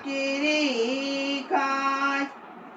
કેરી ખાય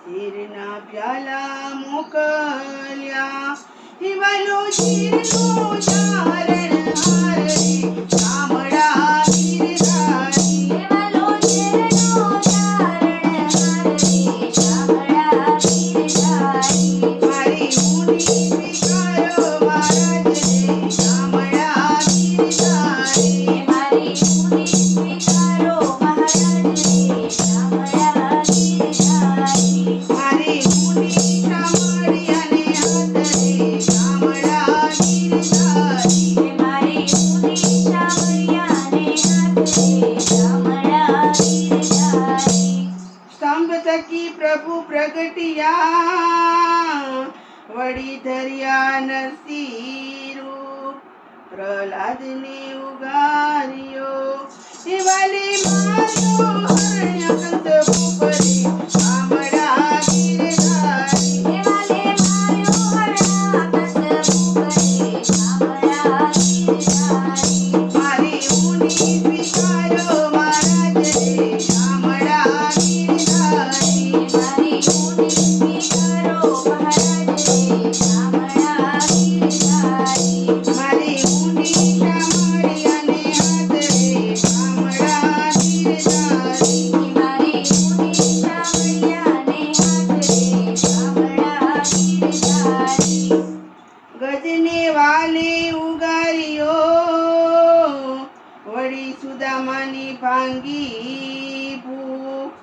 શીરના પ્યાલા મોકલ્યા હિવાલો શીરનું ચારણ હારે શામળા ગીરધારી હિવાલો શીરનું ચારણ હારે શામળા ગીરધારી મારી મુનિ સ્વીકારો મહારાજને શામળા ગીરધારી મારી મુનિ સ્વીકારો મહારાજને શામળા ગીરધારી મારી મુનિ શામળિયાને હાથરે શામળા ગીરધારી મારી મુનિ શામળિયાને હાથે શામળા ગીરધારી સ્તંભ થકી પ્રભુ પ્રગટિયા વળી ધર્યા નરસિંહ રૂપ પ્રહલાદને ઉગાર્યો શિવાલે માર્યો હરણ્યકંદ ભૂપરે શામળા ગીરધારી દેવાલે માર્યો હરણાકંદ ભૂપરે શામળા ગીરધારી મારી મુનિ સ્વીકારો મહારાજને શામળા ગીરધારી મારી મુનિ સ્વીકારો મહારાજને શામળા ગીરધારી મારી મુનિ શામળિયાને હાથરે શામળા ગીરધારી મારી મુનિ શામળિયાને હાથે શામળા ગીરધારી ગજને વાલે ઉગાર્યો વળી સુદામાની ભાંગી ભૂખ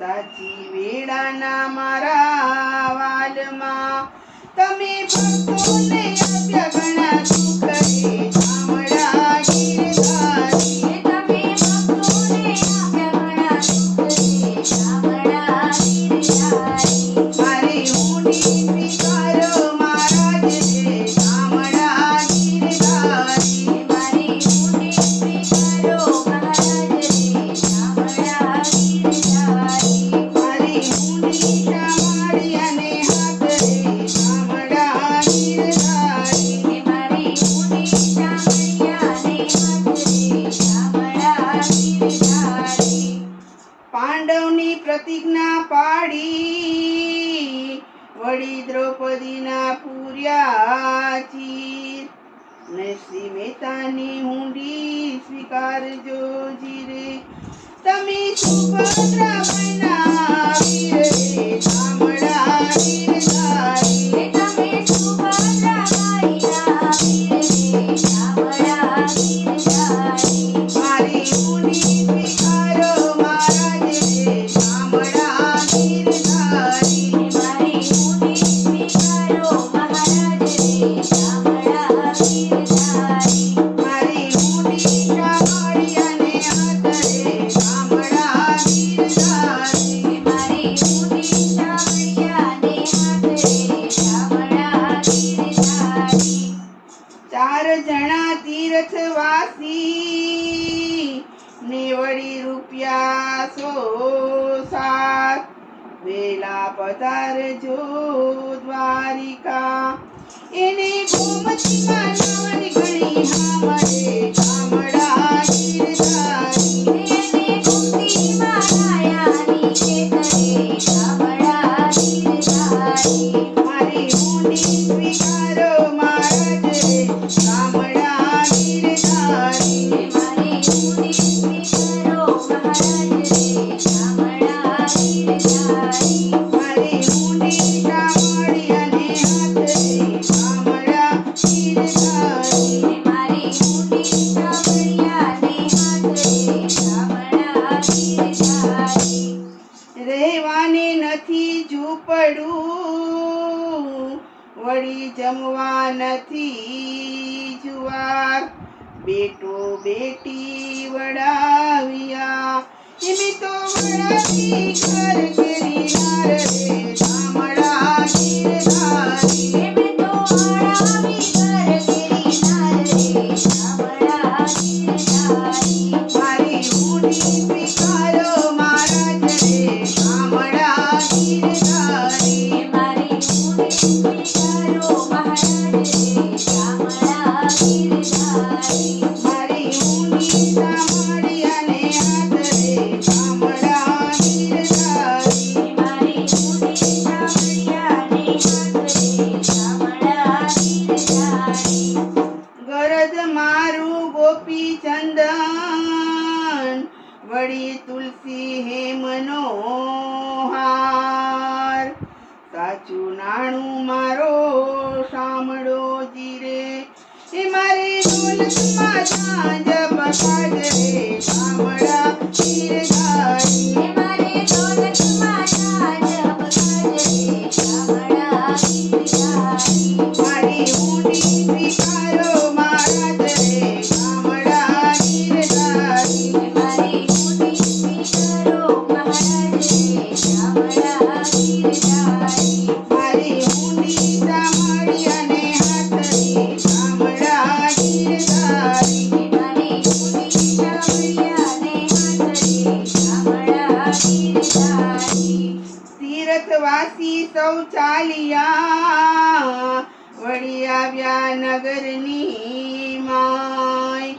સાચી વેળાના મારા વાલમાં તમે ભક્તોને આપ્યા ઘણા સુખ રે શામળા ગીરધારી તમે ભક્તોને આપ્યા ઘણા સુખ રે શામળા ગીરધારી મારી મુનિ સ્વીકારો મહારાજને શામળા ગીરધારી મારી મુનિ સ્વીકારો મહારાજને શામળા ગીરધારી મારી મુનિ શામળિયાને હાથરે શામળા ગીરધારી મારી મુનિ શામળિયાને હાથે શામળા ગીરધારી પાંડવની પ્રતિજ્ઞા પાડી વળી દ્રૌપદીના પૂર્યા ચીર નરસિંહ મહેતાની હુંડી સ્વીકારજો જીરે તમે સુભદ્રાબાઈના વીર રે શામળા ગીરધારી તમે સુભદ્રાબાઈના વીર રે શામળા ગીરધારી મારી મુનિ સ્વીકારો મહારાજને શામળા ગીરધારી મારી મુનિ સ્વીકારો મહારાજને શામળા ગીરધારી મારી મુનિ શામળિયાને હાથરે શામળા ગીરધારી મારી મુનિ શામળિયાને હાથે શામળા ગીરધારી ચાર જણા તીર્થવાસી ને વળી રૂપિયા 107 વેલા પધારજો દ્વારિકા એને ગોમતીમાં નાવાની ઘણી હામળે શામળા ગીરધારી એને ગોમતીમાં નાયાની ખેતરે શામળા ગીરધારી મારી મુનિ સ્વીકારો મહારાજને શામળા ગીરધારી મારી મુનિ સ્વીકારો મહારાજને શામળા ગીરધારી મારી મુનિ શામળિયાને હાથરે શામળા ગીરધારી મારી મુનિ શામળિયાને હાથે શામળા ગીરધારી રહેવાને નથી ઝૂંપડું વળી જમવા નથી જુવાર બેટો બેટી વડાવ્યા એમે તો વડાવી ઘર કેરી નાર રે શામળા ગીરધારી એમે તો આળાવી ઘર કેરી નાર રે શામળા ગીરધારી મારી મુનિ સ્વીકારો મહારાજને શામળા ગીરધારી મારી મુનિ સ્વીકારો મહારાજને શામળા ગીરધારી મારી મુનિ શામળિયાને હાથરે શામળા વળી તુલસી હે મનોહાર સાચું નાણું મારો સાંભળો જીરે એ મારે દોલતમાં સાંજ બસાજ રે શામળા ગીરધારી હે મારે દોલતમાં સાજ બગાડ રે શામળા ગીરધારી મારી ઊંડી સ્વીકારો મહારાજ રે શામળા ગીરધારી હે મારી ઊંડી સ્વીકારો મહારાજ રે શામળા ગીરધારી મારી ઊંડી સામળી અને હાથરી શામળા ગીરધારી હે મારી ઊંડી સાવળિયાને હાથરી શામળા ગીરધારી તીર્થવાસી સૌ ચાલ્યા વળી આવ્યા નગરની માય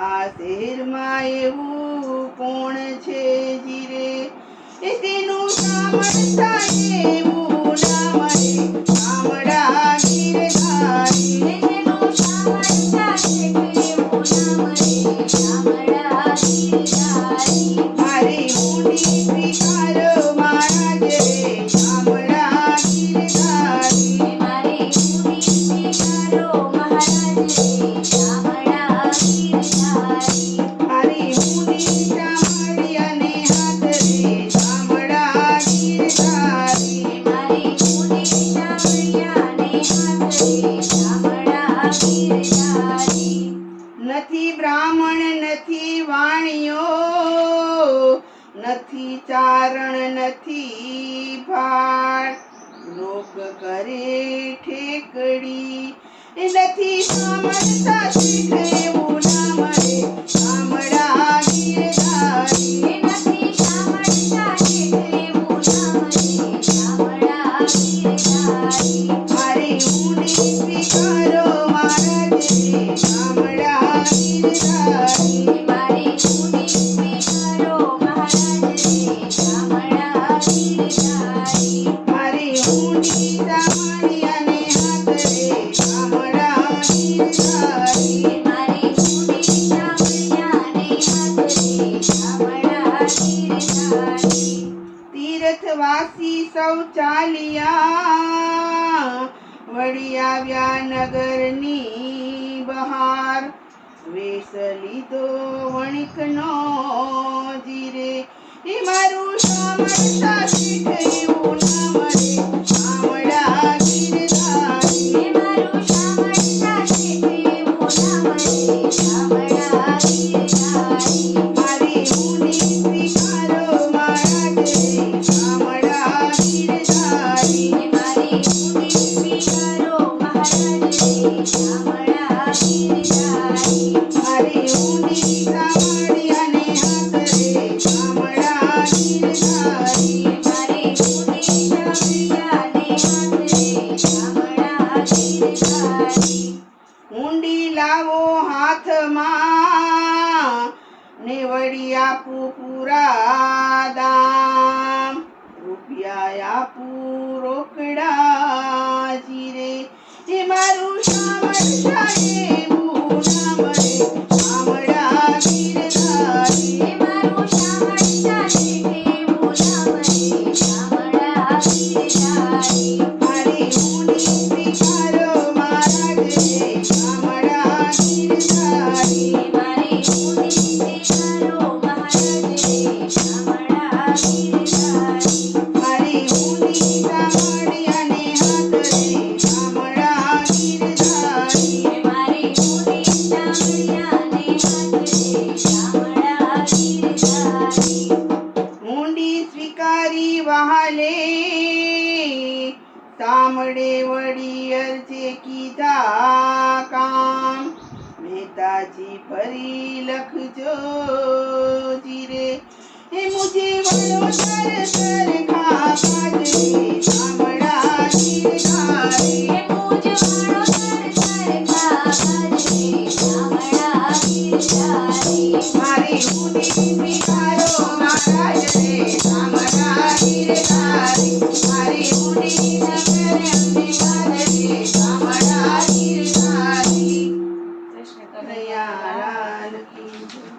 આ શહેરમાં એવું કોણ છે જીરે એ તેનું સામળતા એવું ના મળે શામળા ગીરધારી હે જેનું સામળતા જેટલું ના મળે શામળા ગીરધારી મારી ઊંડી સ્વીકારો મહારાજ રે શામળા ગીરધારી હે મારી ઊંડી સ્વીકારો મહારાજ રે શામળા ગીરધારી મારી ઊંડી ચામડી અને હાથ રે શામળા ગીરધારી હે મારી ઊંડી સાવળિયાને હાથરી શામળા ગીરધારી નથી બ્રાહ્મણ નથી વાણિયો નથી ચારણ નથી ભાટ લોક કરે ઠેકડી એ નથી સામળતા શીખ એવું ના મળે શામળા ગીરધારી હે નથી સામળતા જેટલું ના મળે શામળા ગીરધારી મારી ઊંડી સ્વીકારો મહારાજ રે શામળા ગીરધારી હે મારી ઊંડી સ્વીકારો મહારાજ રે શામળા ગીરધારી મારી ઊંડી ચામડી અને હાથ રે શામળા ગીરધારી હે મારી ઊંડી સાવળિયાને હાથરી શામળા ગીરધારી તીર્થવાસી સૌ ચાલ્યા વળી આવ્યા નગરની બહાર વેશ લીધો વણિકનો જીરે એ મારું સામળતા શીખ એવું ના મળે શામળા ગીરધારી હે મારું સામળતા જેટલું ના મળે શામળા ગીરધારી મારી ઊંડી સ્વીકારો મહારાજ રે શામળા ગીરધારી હે મારી ઊંડી સ્વીકારો મહારાજ રે શામળા ગીરધારી મારી ઊંડી ચામડી અને હાથ રે શામળા ગીરધારી હે મારી ઊંડી સાવળિયાને હાથરે શામળા ગીરધારી ઊંડી લાવો હાથમાં ને વળી આપું પૂરા દામ રૂપિયા આપું રોકડા જીરે એ મારું સામળતા એવું ના મળે શામળા ગીરધારી હે મારું સામળતા જેટલું ના મળે શામળા ગીરધારી મારી ઊંડી સ્વીકારો મહારાજ રે શામળા ગીરધારી હે મારી ઊંડી સ્વીકારો મહારાજ રે શામળા ગીરધારી મારી ઊંડી ચામડી અને હાથ રે શામળા ગીરધારી હે મારી ઊંડી સાવળિયાને હાથરે શામળા ગીરધારી ઊંડી સ્વીકારી વહાલે સાંભળે વળી અરજે કીધા કામ મહેતાજી ફરી લખજો જીરે એ મુજે વડોદર સરખા કાજે શામળા ગીરધારી હે મુજ વડોદર સરખા કાજે શામળા ગીરધારી મારી ઊંડી સ્વીકારો મહારાજ રે શામળા